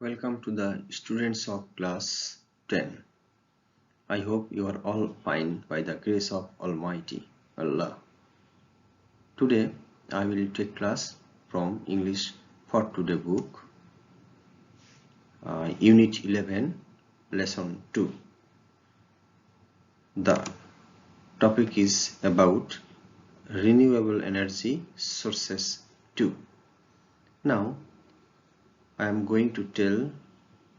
Welcome to the students of class 10. I hope you are all fine by the grace of Almighty Allah. Today I will take class from English for Today book, Unit 11, Lesson 2. The topic is about renewable energy sources 2. Now I am going to tell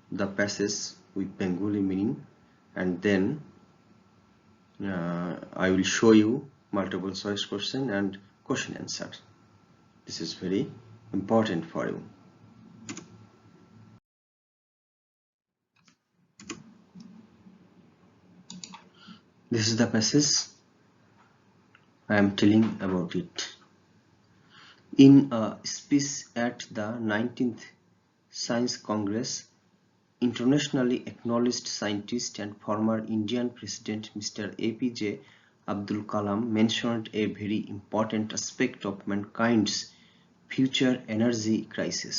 the passage with Bengali meaning, and then I will show you multiple choice question and question answer. This is very important for you. This is the passage I am telling about it. In a speech at the 19th Science Congress, internationally acknowledged scientist and former Indian President Mr. APJ Abdul Kalam mentioned a very important aspect of mankind's future energy crisis.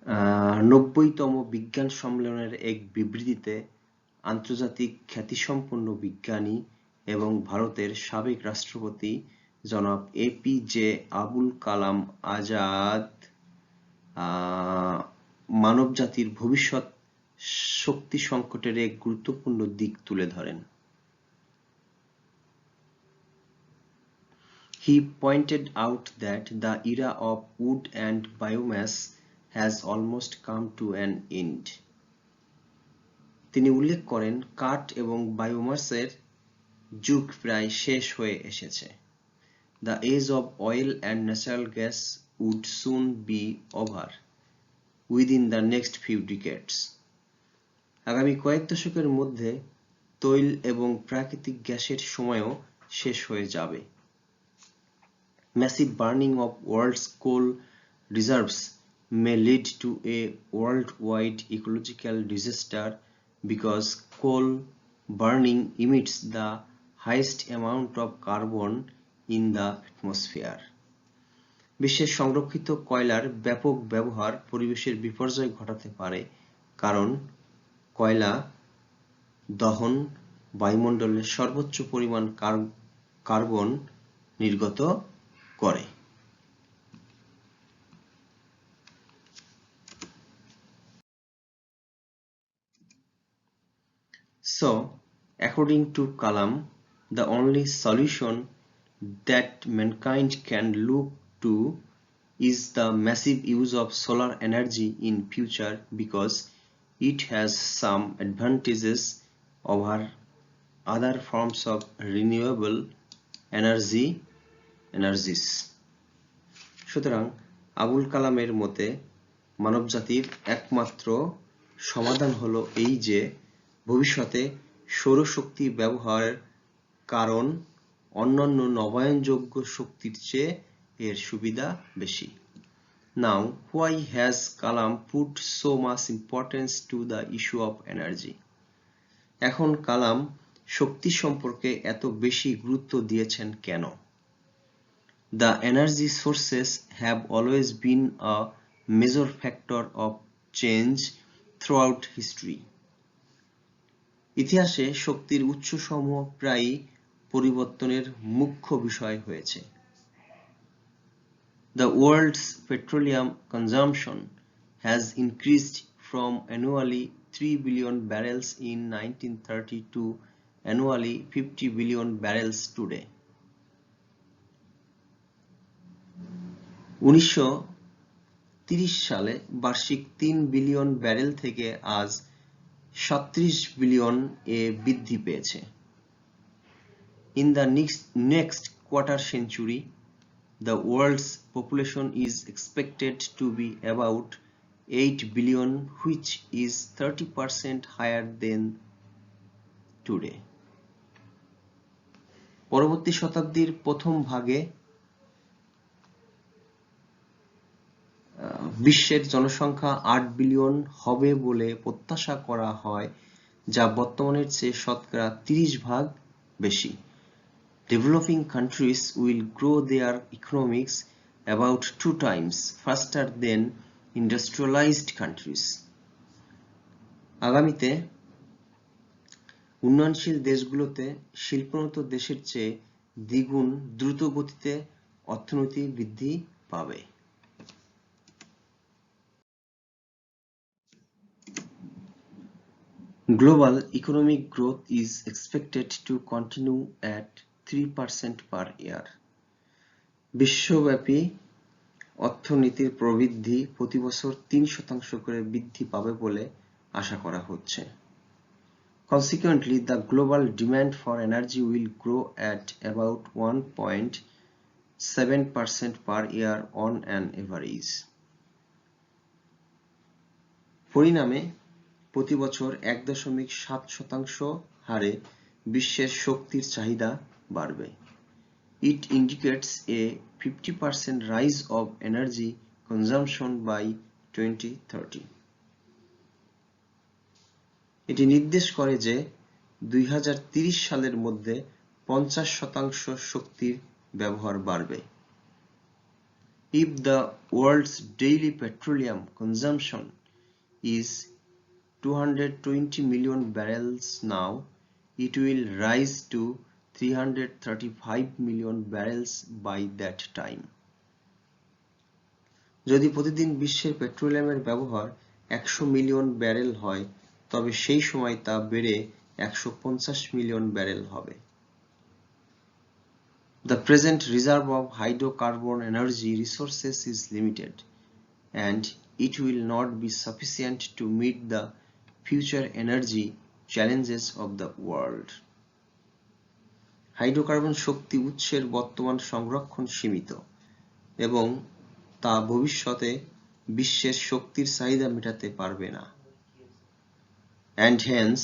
90তম বিজ্ঞান সম্মেলনের এক বিবৃতিতে আন্তর্জাতিক খ্যাতিসম্পন্ন বিজ্ঞানী এবং ভারতের সাবেক রাষ্ট্রপতি জনাব এপিজে আবুল কালাম আজাদ মানবজাতির ভবিষ্যৎ শক্তি সংকটের এক গুরুত্বপূর্ণ দিক তুলে ধরেন। He pointed out that the era of wood and biomass has almost come to an end. তিনি উল্লেখ করেন কাঠ এবং বায়োমাসের যুগ প্রায় শেষ হয়ে এসেছে। The age of oil and natural gas would soon be over within the next few decades. আগামী কয়েক দশকের মধ্যে তৈল এবং প্রাকৃতিক গ্যাসের সময়ও শেষ হয়ে যাবে। Massive burning of world's coal reserves may lead to a worldwide ecological disaster because coal burning emits the highest amount of carbon in the atmosphere. বিশ্বের সংরক্ষিত কয়লার ব্যাপক ব্যবহার পরিবেশের বিপর্যয় ঘটাতে পারে কারণ কয়লা দহন বায়ুমণ্ডলে সর্বোচ্চ পরিমাণ কার্বন নির্গত করে। So, according to Kalam, the only solution that mankind can look to is the massive use of solar energy in future because it has some advantages over other forms of renewable energies. সুতরাং আবুল কালামের মতে মানবজাতির একমাত্র সমাধান হলো এই যে ভবিষ্যতে সৌরশক্তি ব্যবহারের কারণ অন্যান্য নবায়নযোগ্য শক্তির চেয়ে এর সুবিধা বেশি। Now, why has Kalam put so much importance to the issue of energy? এখন কালাম শক্তি সম্পর্কে এত বেশি গুরুত্ব দিয়েছেন কেন? The energy sources have always been a major factor of change throughout history. ইতিহাসে শক্তির উৎসসমূহ প্রায়ই পরিবর্তনের মুখ্য বিষয় হয়েছে। The world's petroleum consumption has increased from annually 3 billion barrels in 1930 to annually 50 billion barrels today. 1930 সালে বার্ষিক 3 বিলিয়ন ব্যারেল থেকে আজ 37 বিলিয়ন এ বৃদ্ধি পেয়েছে। In the next quarter century, the world's population is expected to be about 8 billion, which is 30% higher than today. পরবর্তী শতাব্দীর প্রথম ভাগে বিশ্বের জনসংখ্যা 8 বিলিয়ন হবে বলে প্রত্যাশা করা হয়, যা বর্তমানের চেয়ে শতকরা 30 ভাগ বেশি। Developing countries will grow their economics about 2 times faster than industrialized countries. আগামীতে উন্নয়নশীল দেশগুলোতে শিল্পোন্নত দেশের চেয়ে দ্বিগুণ দ্রুত গতিতে অর্থনীতি বৃদ্ধি পাবে। Global economic growth is expected to continue at 3% per year. বিশ্বব্যাপী অর্থনীতির প্রবৃদ্ধি প্রতি বছর 3% করে বৃদ্ধি পাবে বলে আশা করা হচ্ছে। Consequently, the global demand for energy will grow at about 1.7% per year on an average. পরিণামে প্রতি বছর 1.7% হারে বিশ্বের শক্তির চাহিদা বাড়বে। It indicates a 50% rise of energy consumption by 2030. এটি নির্দেশ করে যে 2030 সালের মধ্যে 50% শক্তির ব্যবহার বাড়বে। If the world's daily petroleum consumption is 220 million barrels now, it will rise to 335 million barrels by that time. যদি প্রতিদিন বিশ্বের পেট্রোলিয়ামের ব্যবহার 100 মিলিয়ন ব্যারেল হয় তবে সেই সময় তা বেড়ে 150 মিলিয়ন ব্যারেল হবে। The present reserve of hydrocarbon energy resources is limited, and it will not be sufficient to meet the future energy challenges of the world. Hydrocarbon শক্তি উৎসের বর্তমান সংরক্ষণ সীমিত এবং তা ভবিষ্যতে বিশ্বের শক্তির চাহিদা মেটাতে পারবে না। And hence,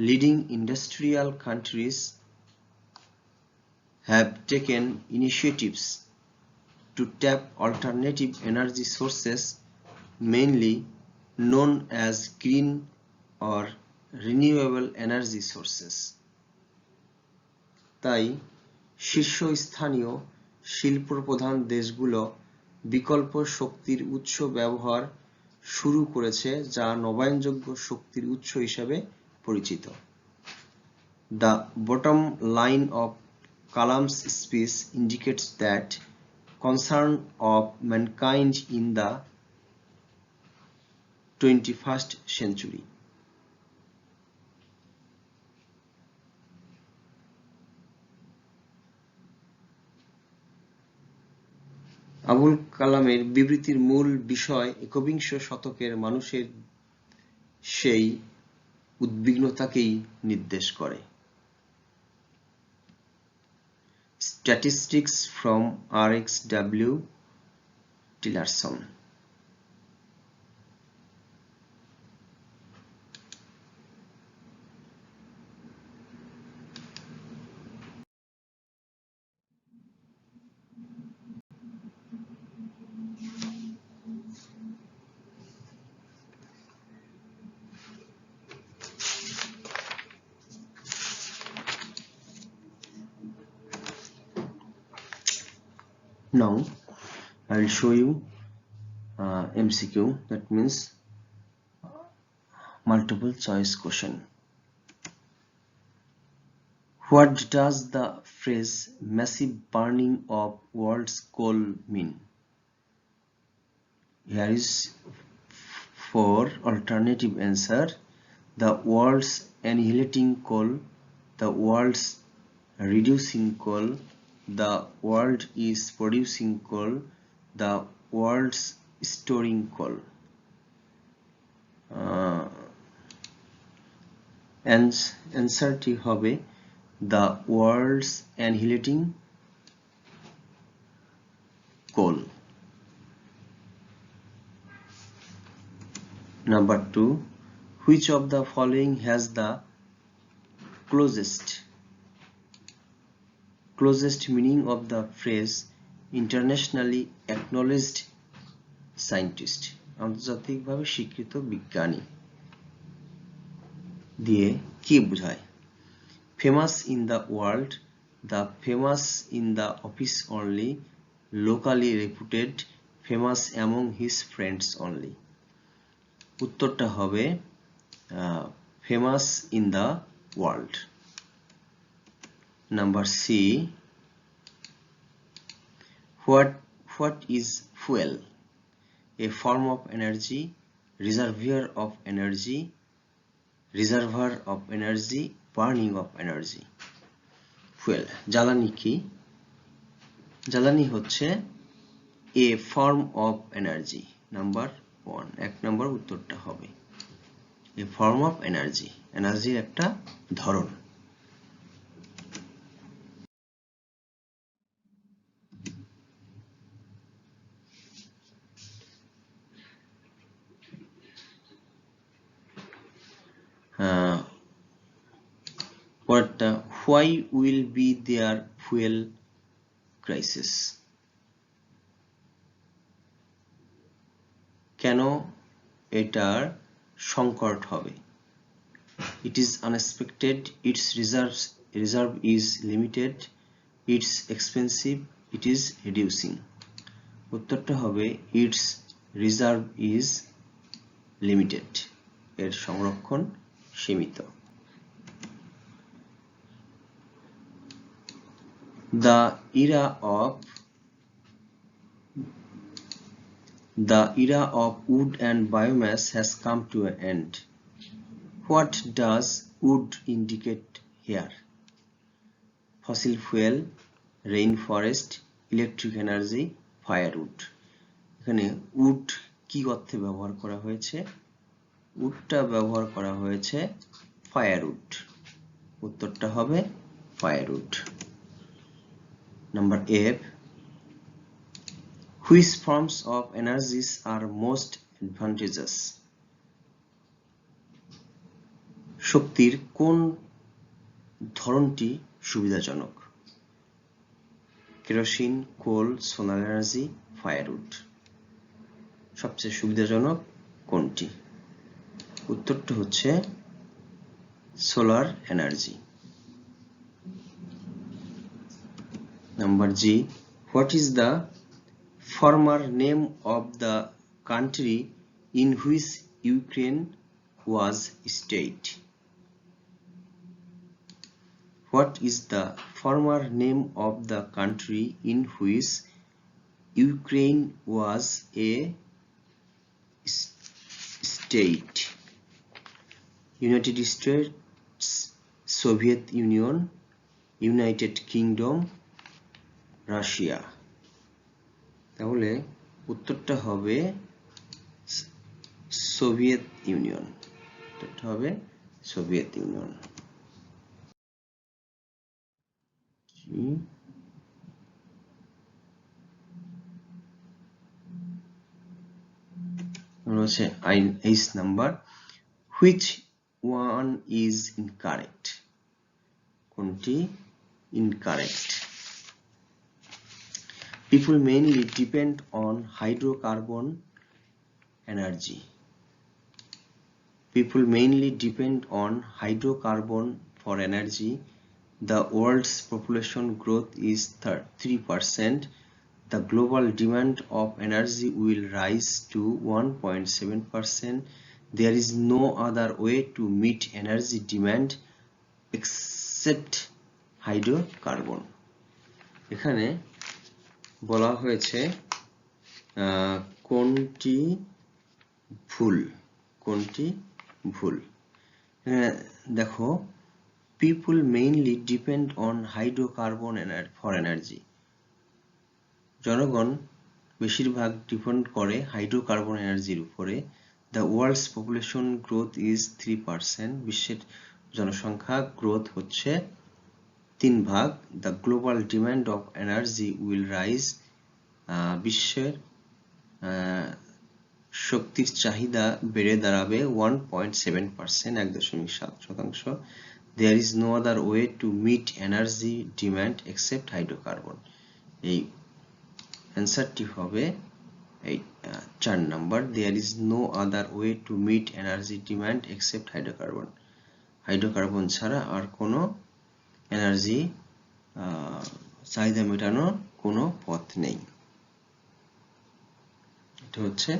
leading industrial countries have taken initiatives to tap alternative energy sources, mainly known as green or renewable energy sources. তাই শীর্ষস্থানীয় শিল্পপ্রধান দেশগুলো বিকল্প শক্তির উৎস ব্যবহার শুরু করেছে যা নবায়নযোগ্য শক্তির উৎস হিসেবে পরিচিত। The bottom line of Kalam's speech indicates that concern of mankind in the 21st century. Abul কালামের বিবৃতির মূল বিষয় একবিংশ শতকের মানুষের সেই উদ্বিগ্নতাকেই নির্দেশ করে। Statistics from R.X.W. Tillerson. Now I will show you MCQ, that means multiple choice question. What does the phrase massive burning of world's coal mean? Here is 4 alternative answer: the world's annihilating coal, the world's reducing coal, the world is producing coal, the world's storing coal. Answerটি হবে the world's annihilating coal. Number 2, which of the following has the closest meaning of the phrase internationally acknowledged scientist? আন্তর্জাতিকভাবে স্বীকৃত বিজ্ঞানী দিয়ে কি বোঝায়? Famous in the world, the famous in the office only, locally reputed, famous among his friends only. উত্তরটা হবে famous in the world. Number C, what is fuel? A form of energy, reservoir of energy, burning of energy. fuel জ্বালানি কি? জ্বালানি হচ্ছে a form of energy. Number 1, 1 নম্বর উত্তরটা হবে a form of energy, এনার্জির একটা ধরন। Why will be there fuel crisis? কেন এটার সংকট হবে? It is unexpected, its reserve is limited, it's expensive, it is reducing. উত্তরটা হবে its reserve is limited, এর সংরক্ষণ সীমিত। The era of wood and biomass has come to an end. What does wood indicate here? Fossil fuel, rainforest, electric energy, firewood. এখানে wood কি অর্থে ব্যবহার করা হয়েছে? woodটা ব্যবহার করা হয়েছে firewood. উত্তরটা হবে firewood. Number 8, which forms of energies are most advantageous? শক্তির কোন ধরনটি সুবিধাজনক? কেরোসিন, কোল, সোলার এনার্জি, ফায়ারউড। সবচেয়ে সুবিধাজনক কোনটি? উত্তরটা হচ্ছে solar energy. Number G, what is the former name of the country in which Ukraine was state? What is the former name of the country in which Ukraine was a state? United States, Soviet Union, United Kingdom, Russia. তাহলে উত্তরটা হবে Soviet union. উত্তরটা হবে Soviet union. হচ্ছে 8 number, which one is incorrect? কোনটি incorrect? People mainly depend on hydrocarbon energy. People mainly depend on hydrocarbon for energy. The world's population growth is 3%. The global demand of energy will rise to 1.7%. There is no other way to meet energy demand except hydrocarbon. এখানে বলা হয়েছে কোনটি ভুল? দেখো, people mainly depend on hydrocarbon for energy. জনগণ বেশিরভাগ depend করে hydrocarbon এনার্জির উপরে। The world's population growth is 3%. বিশ্বের জনসংখ্যা গ্রোথ হচ্ছে 3%। The global demand of energy will rise. বিশ্বের শক্তির চাহিদা বেড়ে দাঁড়াবে 1.7%, 1.7%। There is no other way to meet energy demand except hydrocarbon. এই অ্যান্সারটি হবে এই 4 number, there is no other way to meet energy demand except hydrocarbon. Hydrocarbon ছাড়া আর কোনো এনার্জি চাহিদা মেটানোর কোনো পথ নেই। এটা হচ্ছে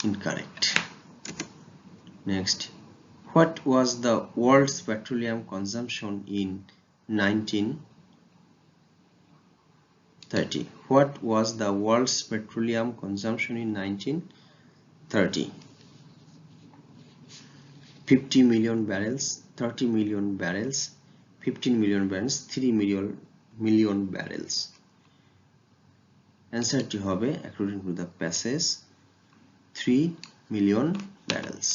incorrect. Next, what was the world's petroleum consumption in 1930? What was the world's petroleum consumption in 1930? 50 million barrels, 30 million barrels, 15 million barrels, 3 million barrels. অ্যান্সারটি হবে according to the passage 3 million barrels.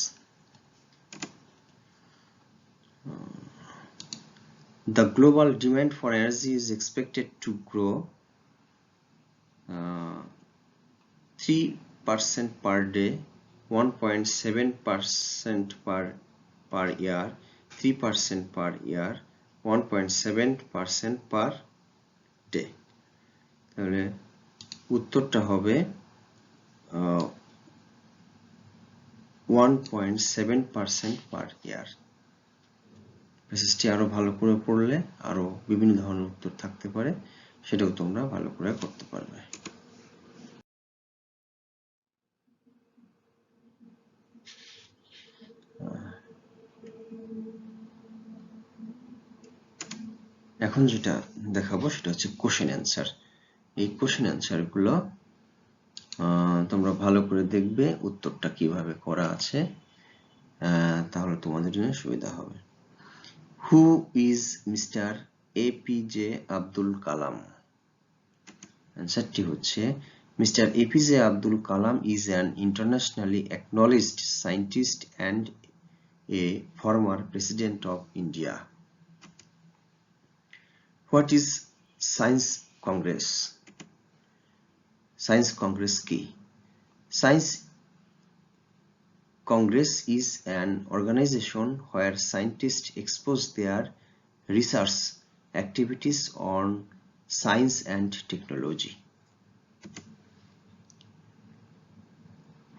The global demand for energy is expected to grow 3% per day, 1.7% per year, 3% per year, 1.7% per day. তাহলে উত্তরটা হবে 1.7% per year. প্যাসেজটি আরো ভালো করে পড়লে আরো বিভিন্ন ধরনের উত্তর থাকতে পারে, সেটাও তোমরা ভালো করে করতে পারবে। এখন যেটা দেখাবো সেটা হচ্ছে কোশ্চেন অ্যান্সার। এই কোশ্চেন অ্যান্সার গুলো তোমরা ভালো করে দেখবে উত্তরটা কিভাবে করা আছে, তাহলে তোমাদের জন্য সুবিধা হবে। Who is Mr. APJ Abdul Kalam? অ্যান্সারটি হচ্ছে Mr. APJ Abdul Kalam is an internationally acknowledged scientist and a former president of India. What is Science Congress? Science Congress কি? Science Congress is an organization where scientists expose their research activities on science and technology.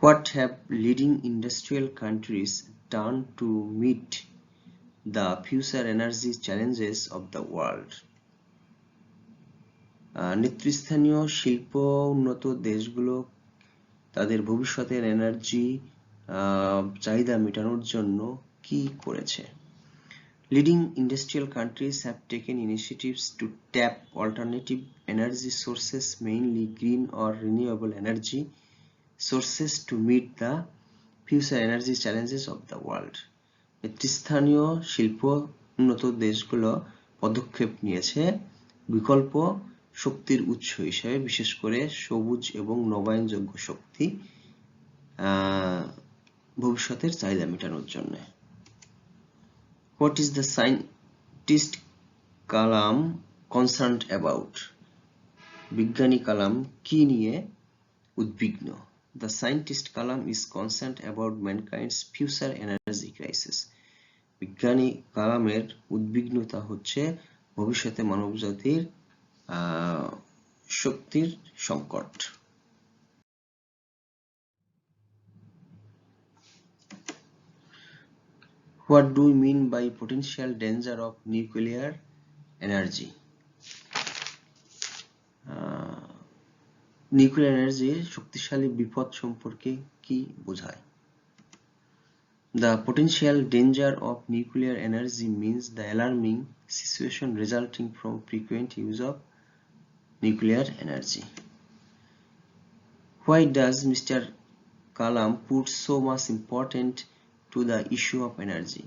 What have leading industrial countries done to meet the future energy challenges of the world? নেতৃস্থানীয় শিল্প উন্নত দেশগুলো তাদের ভবিষ্যতের energy চাহিদা মেটানোর জন্য কি করেছে? Leading industrial countries have taken initiatives to tap alternative energy sources, mainly green or renewable energy sources, to meet the future energy challenges of the world. নেতৃস্থানীয় শিল্প উন্নত দেশগুলো পদক্ষেপ নিয়েছে বিকল্প শক্তির উৎস হিসেবে, বিশেষ করে সবুজ এবং নবায়নযোগ্য শক্তি ভবিষ্যতের চাহিদা মেটানোর জন্য। What is the scientist Kalam concerned about? বিজ্ঞানী কালাম কি নিয়ে উদ্বিগ্ন? The scientist Kalam is concerned about mankind's future energy crisis. বিজ্ঞানী কালামের উদ্বিগ্নতা হচ্ছে ভবিষ্যতে মানবজাতির শক্তির সংকট। What do we mean by potential danger of nuclear energy? Nuclear এনার্জির শক্তিশালী বিপদ সম্পর্কে কি বোঝায়? The potential danger of nuclear energy means the alarming situation resulting from frequent use of nuclear energy. Why does Mr. Kalam put so much importance to the issue of energy?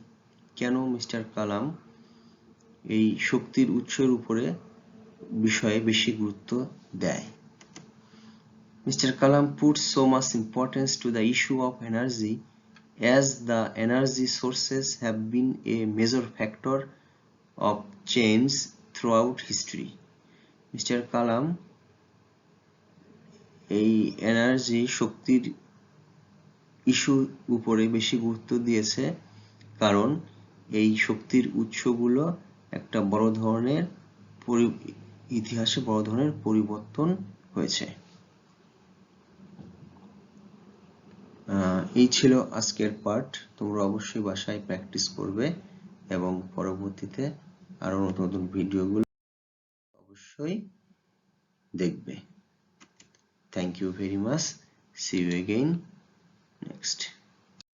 কেন mister কালাম এই শক্তির উৎসের উপরে বিষয়ে বেশি গুরুত্ব দেয়? Mr. Kalam puts so much importance to the issue of energy as the energy sources have been a major factor of change throughout history. Mr. Kalam এই এনার্জি শক্তির ইস্যু উপরে বেশি গুরুত্ব দিয়েছে কারণ এই শক্তির উৎসগুলো একটা বড় ধরনের ইতিহাসে বড় ধরনের পরিবর্তন হয়েছে। এই ছিল আজকের পার্ট। তোমরা অবশ্যই বাসায় প্র্যাকটিস করবে এবং পরবর্তীতে আরো নতুন নতুন ভিডিওগুলো অবশ্যই দেখবে। Thank you very much. See you again next.